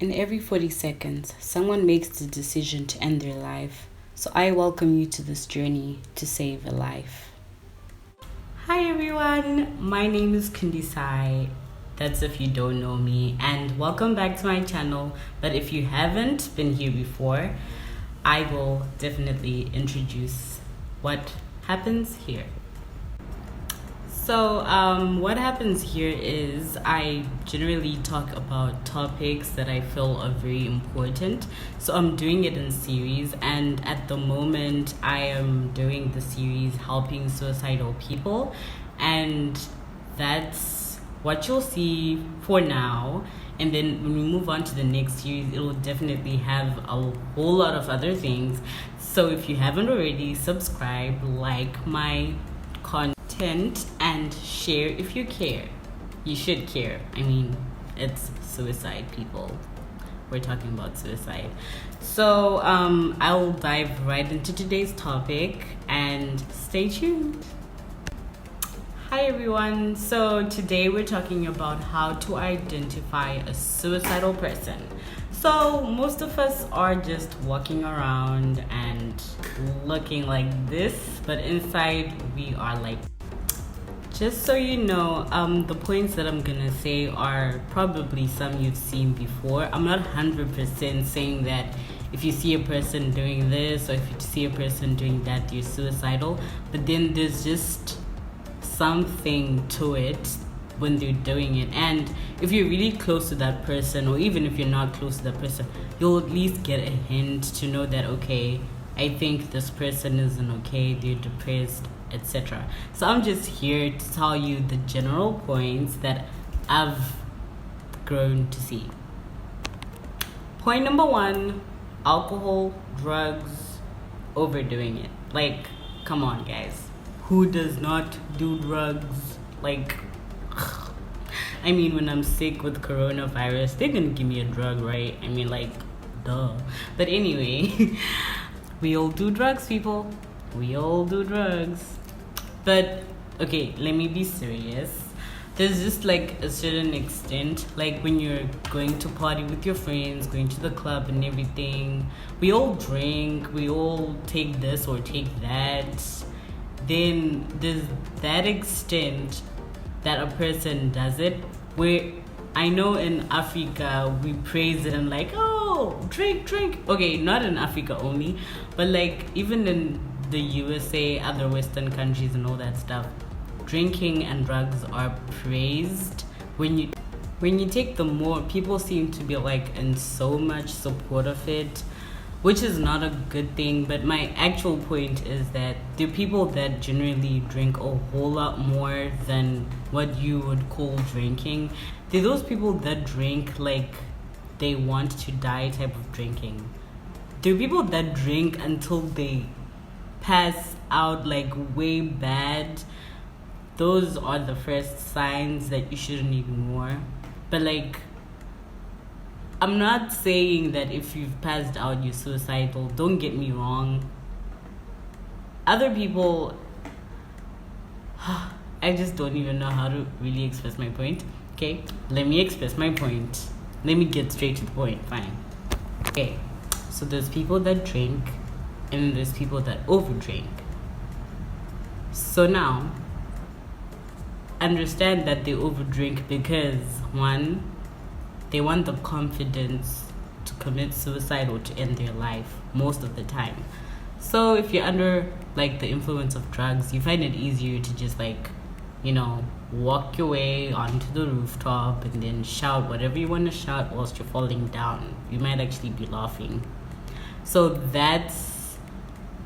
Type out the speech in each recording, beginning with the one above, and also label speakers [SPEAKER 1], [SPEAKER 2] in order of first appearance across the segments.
[SPEAKER 1] In every 40 seconds, someone makes the decision to end their life. So I welcome you to this journey to save a life. Hi everyone, my name is Kundisai. That's if you don't know me, and welcome back to my channel. But if you haven't been here before, I will definitely introduce what happens here. So, what happens here is I generally talk about topics that I feel are very important. So, I'm doing it in series, and at the moment, I am doing the series Helping Suicidal People, and that's what you'll see for now. And then when we move on to the next series, it will definitely have a whole lot of other things. So, if you haven't already, subscribe, like my content, and share if you care. You should care. I mean, it's suicide, people. We're talking about suicide. So I'll dive right into today's topic and stay tuned. Hi everyone. So today we're talking about how to identify a suicidal person. So most of us are just walking around and looking like this, but inside we are like, just so you know, the points that I'm gonna say are probably some you've seen before. I'm not 100% saying that if you see a person doing this or if you see a person doing that, you're suicidal. But then there's just something to it when they're doing it. And if you're really close to that person, or even if you're not close to that person, you'll at least get a hint to know that, okay, I think this person isn't okay, they're depressed, etc. So I'm just here to tell you the general points that I've grown to see. Point number 1, alcohol, drugs, overdoing it. Like, come on guys, who does not do drugs? Like, I mean, when I'm sick with coronavirus, they're gonna give me a drug, right? I mean, like, duh. But anyway, we all do drugs, people. We all do drugs. But okay, let me be serious. There's just like a certain extent, like when you're going to party with your friends, going to the club and everything, we all drink, we all take this or take that. Then there's that extent that a person does it, where I know in Africa we praise it and like, oh, drink. Okay, not in Africa only, but like even in the USA, other Western countries and all that stuff, drinking and drugs are praised. When you take them more, people seem to be like in so much support of it, which is not a good thing. But my actual point is that there are people that generally drink a whole lot more than what you would call drinking. There are those people that drink like they want to die type of drinking. There are people that drink until they pass out like way bad. Those are the first signs that you shouldn't ignore. But like, I'm not saying that if you've passed out you're suicidal. Don't get me wrong. Other people, I just don't even know how to really express my point. Okay, let me express my point. Let me get straight to the point. Fine. Okay, so there's people that drink and there's people that overdrink. So now, understand that they overdrink because, one, they want the confidence to commit suicide or to end their life most of the time. So if you're under like the influence of drugs, you find it easier to just like, you know, walk your way onto the rooftop and then shout whatever you want to shout whilst you're falling down. You might actually be laughing. So that's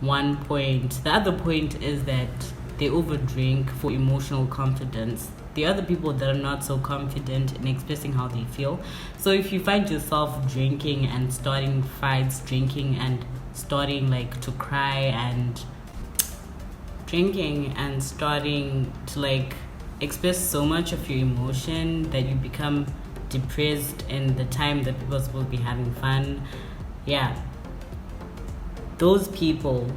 [SPEAKER 1] one point. The other point is that they overdrink for emotional confidence. The other people that are not so confident in expressing how they feel. So if you find yourself drinking and starting fights, drinking and starting like to cry and drinking and starting to like express so much of your emotion that you become depressed in the time that people are supposed to be having fun, yeah, those people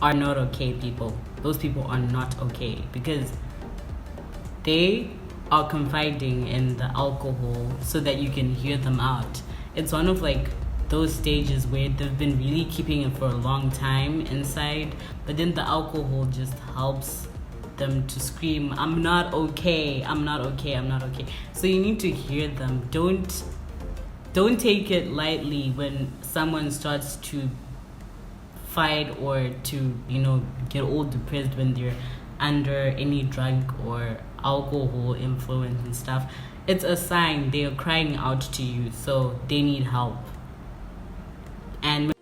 [SPEAKER 1] are not okay, people. Those people are not okay because they are confiding in the alcohol so that you can hear them out. it's one of like those stages where they've been really keeping it for a long time inside, but then the alcohol just helps them to scream, I'm not okay, I'm not okay, I'm not okay. So you need to hear them. Don't take it lightly when someone starts to fight or to, get all depressed when they're under any drug or alcohol influence and stuff. It's a sign they are crying out to you, so they need help. And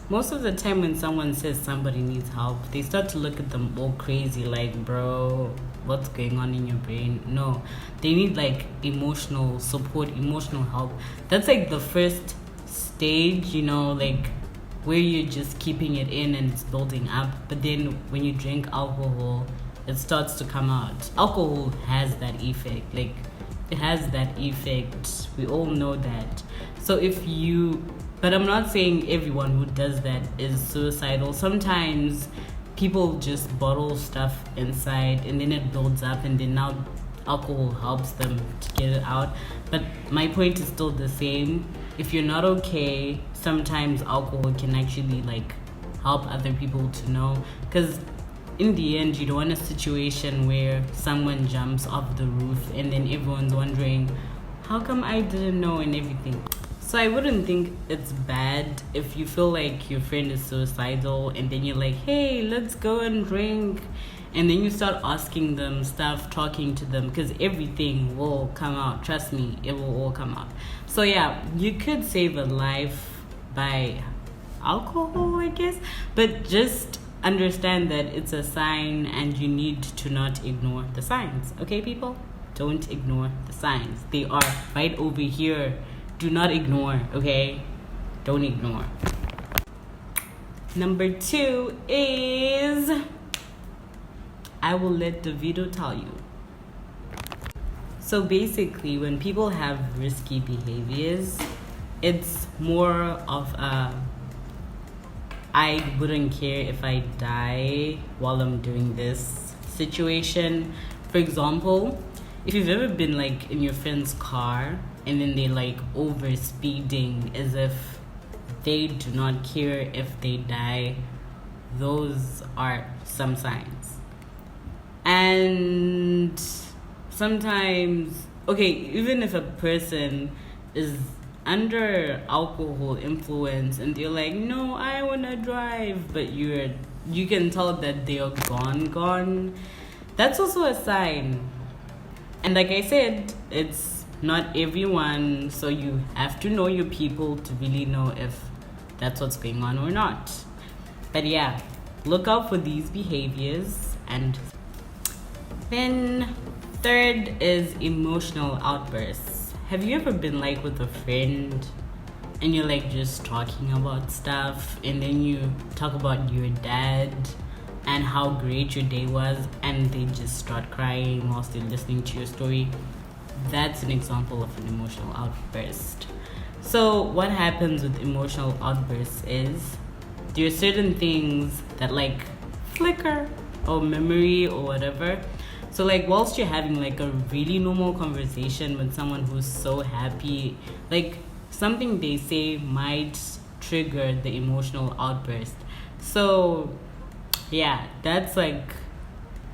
[SPEAKER 1] most of the time when someone says somebody needs help, they start to look at them all crazy, like, bro, what's going on in your brain? No, they need like emotional support, emotional help. That's like the first stage, like where you're just keeping it in and it's building up. But then when you drink alcohol, it starts to come out. Alcohol has that effect. Like, it has that effect. We all know that. So but I'm not saying everyone who does that is suicidal. Sometimes people just bottle stuff inside and then it builds up, and then now alcohol helps them to get it out. But my point is still the same. If you're not okay, sometimes alcohol can actually like help other people to know, because in the end you don't want a situation where someone jumps off the roof and then everyone's wondering, how come I didn't know and everything. So I wouldn't think it's bad if you feel like your friend is suicidal and then you're like, hey, let's go and drink, and then you start asking them stuff, talking to them, because everything will come out. Trust me, it will all come out. So yeah, you could save a life by alcohol, I guess, but just understand that it's a sign and you need to not ignore the signs. Okay, people? Don't ignore the signs. They are right over here. Do not ignore, okay? Don't ignore. Number 2 is, I will let the video tell you. So basically, when people have risky behaviors, it's more of a, I wouldn't care if I die while I'm doing this situation. For example, if you've ever been like in your friend's car and then they like over speeding as if they do not care if they die, those are some signs. And sometimes, okay, even if a person is under alcohol influence and they're like, no, I want to drive, but you can tell that they are gone, that's also a sign. And like I said, it's not everyone, so you have to know your people to really know if that's what's going on or not. But yeah, look out for these behaviors. And then 3rd is emotional outbursts. Have you ever been like with a friend and you're like just talking about stuff, and then you talk about your dad and how great your day was, and they just start crying whilst they're listening to your story? That's an example of an emotional outburst. So what happens with emotional outbursts is there are certain things that like flicker or memory or whatever. So like whilst you're having like a really normal conversation with someone who's so happy, like something they say might trigger the emotional outburst. So yeah, that's like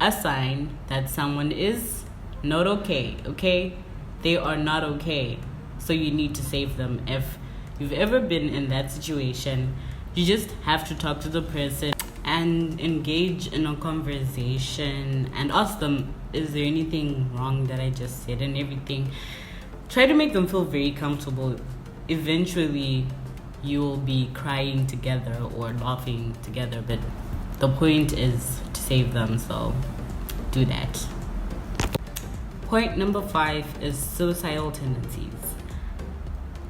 [SPEAKER 1] a sign that someone is not okay? They are not okay. So you need to save them. If you've ever been in that situation, you just have to talk to the person and engage in a conversation and ask them, is there anything wrong that I just said and everything. Try to make them feel very comfortable. Eventually, you'll be crying together or laughing together, but the point is to save them, so do that. Point number 5 is suicidal tendencies.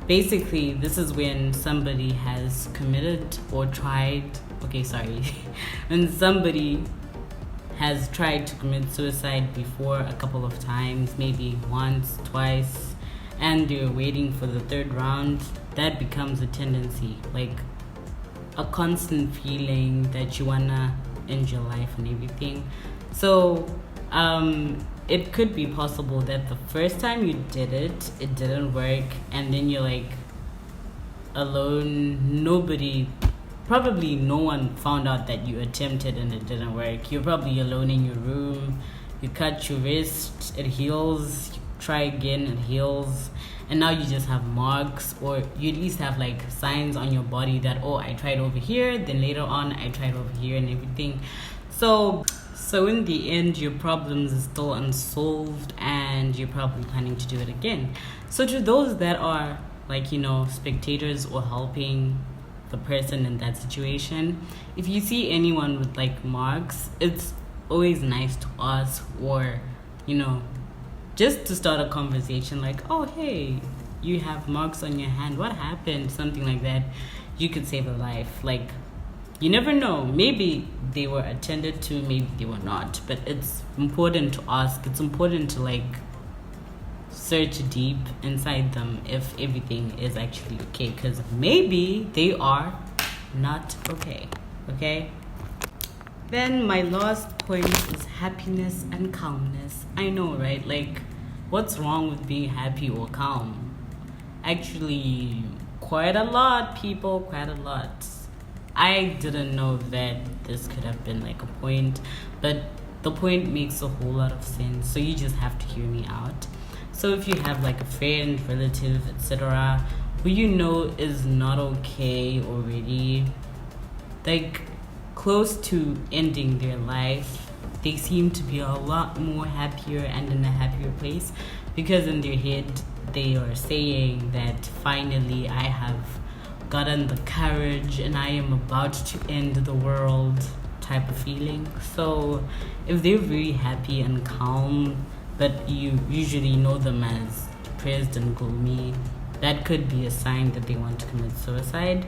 [SPEAKER 1] Basically, this is when somebody has committed or tried, when somebody has tried to commit suicide before a couple of times, maybe once, twice, and they're waiting for the 3rd round. That becomes a tendency, like a constant feeling that you wanna end your life and everything. So it could be possible that the first time you did it, it didn't work, and then you're like, alone, probably no one found out that you attempted and it didn't work. You're probably alone in your room, you cut your wrist, it heals, you try again, it heals, and now you just have marks, or you at least have like signs on your body that, oh, I tried over here, then later on I tried over here and everything. So in the end, your problems is still unsolved and you're probably planning to do it again. So to those that are like, spectators or helping the person in that situation, if you see anyone with like marks, it's always nice to ask, or just to start a conversation like, oh, hey, you have marks on your hand, what happened? Something like that. You could save a life. Like, you never know, maybe they were attended to, maybe they were not, but it's important to ask. It's important to like search deep inside them if everything is actually okay, because maybe they are not okay. Then my last point is happiness and calmness. I know, right? Like, what's wrong with being happy or calm? Actually, quite a lot, people, quite a lot. I didn't know that this could have been like a point, but the point makes a whole lot of sense, so you just have to hear me out. So if you have like a friend, relative, etc., who is not okay already, like close to ending their life, they seem to be a lot more happier and in a happier place, because in their head they are saying that finally I have gotten the courage and I am about to end the world type of feeling. So if they're very happy and calm, but you usually know them as depressed and gloomy, that could be a sign that they want to commit suicide.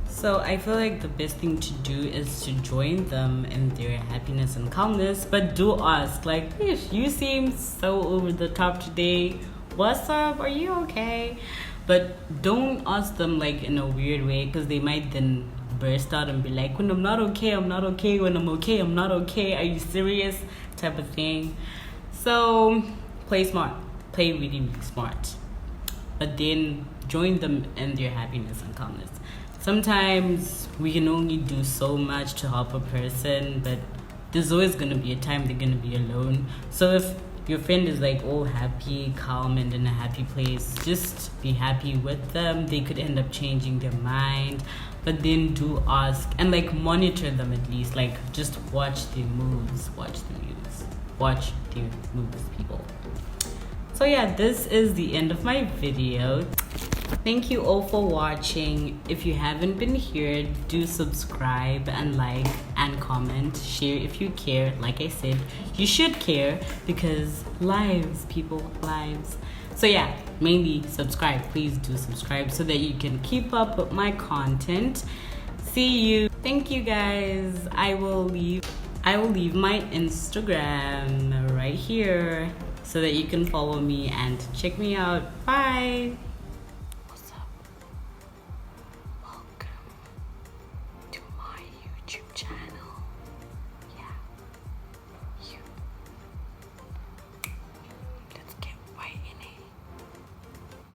[SPEAKER 1] So I feel like the best thing to do is to join them in their happiness and calmness, but do ask, like, if you seem so over the top today, what's up, are you okay? But don't ask them like in a weird way, because they might then burst out and be like, when I'm not okay, I'm not okay. When I'm okay, I'm not okay. Are you serious? Type of thing. So play smart. Play really, really smart. But then join them in their happiness and calmness. Sometimes we can only do so much to help a person, but there's always going to be a time they're going to be alone. So if your friend is like all happy, calm, and in a happy place, just be happy with them. They could end up changing their mind, but then do ask and like monitor them at least. Like, just watch their moves, people. So yeah, this is the end of my video. Thank you all for watching. If you haven't been here, do subscribe and like and comment, share if you care. Like I said, you should care, because lives, people, lives. So yeah, mainly subscribe. Please do subscribe so that you can keep up with my content. See you. Thank you guys. I will leave my Instagram right here so that you can follow me and check me out. Bye.